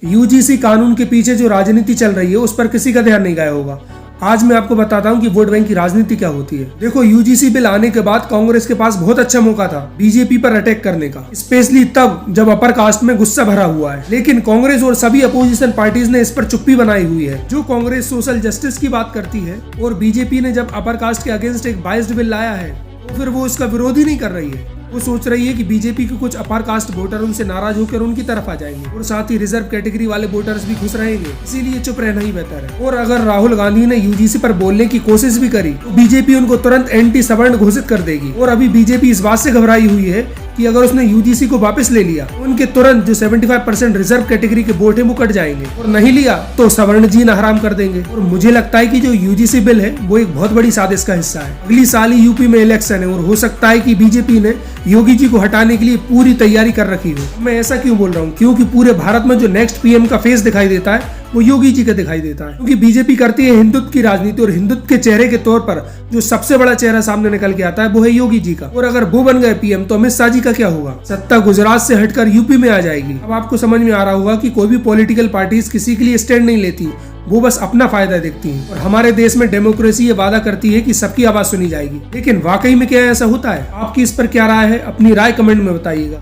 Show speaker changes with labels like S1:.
S1: UGC कानून के पीछे जो राजनीति चल रही है उस पर किसी का ध्यान नहीं गया होगा। आज मैं आपको बताता हूं कि वोट बैंक की राजनीति क्या होती है। देखो, यूजीसी बिल आने के बाद कांग्रेस के पास बहुत अच्छा मौका था बीजेपी पर अटैक करने का, स्पेशली तब जब अपर कास्ट में गुस्सा भरा हुआ है। लेकिन कांग्रेस और सभी अपोजिशन पार्टीज ने इस पर चुप्पी बनाई हुई है। जो कांग्रेस सोशल जस्टिस की बात करती है और बीजेपी ने जब अपर कास्ट के अगेंस्ट एक बाइस्ड बिल लाया है तो फिर वो इसका विरोध ही नहीं कर रही है। वो सोच रही है कि बीजेपी के कुछ अपर कास्ट वोटर उनसे नाराज होकर उनकी तरफ आ जाएंगे और साथ ही रिजर्व कैटेगरी वाले वोटर्स भी खुश रहेंगे, इसीलिए चुप रहना ही बेहतर है। और अगर राहुल गांधी ने यूजीसी पर बोलने की कोशिश भी करी तो बीजेपी उनको तुरंत एंटी सवर्ण घोषित कर देगी। और अभी बीजेपी इस बात से घबराई हुई है कि अगर उसने यूजीसी को वापस ले लिया तो उनके तुरंत जो 75% रिजर्व कैटेगरी के वोट है वो कट जाएंगे, और नहीं लिया तो सवर्ण जीना हराम कर देंगे। और मुझे लगता है कि जो यूजीसी बिल है वो एक बहुत बड़ी साजिश का हिस्सा है। अगली साल ही यूपी में इलेक्शन है और हो सकता है कि बीजेपी ने योगी जी को हटाने के लिए पूरी तैयारी कर रखी हो। मैं ऐसा क्यों बोल रहा हूँ? क्योंकि पूरे भारत में जो नेक्स्ट पीएम का फेस दिखाई देता है वो योगी जी का दिखाई देता है। क्योंकि बीजेपी करती है हिंदुत्व की राजनीति और हिंदुत्व के चेहरे के तौर पर जो सबसे बड़ा चेहरा सामने निकल के आता है वो है योगी जी का। और अगर वो बन गए पीएम तो अमित शाह जी का क्या होगा? सत्ता गुजरात से हटकर यूपी में आ जाएगी। अब आपको समझ में आ रहा होगा कि कोई भी पॉलिटिकल पार्टीज किसी के लिए स्टैंड नहीं लेती, वो बस अपना फायदा देखती हैं। और हमारे देश में डेमोक्रेसी ये वादा करती है कि सबकी आवाज सुनी जाएगी, लेकिन वाकई में क्या ऐसा होता है? आपकी इस पर क्या राय है? अपनी राय कमेंट में बताइएगा।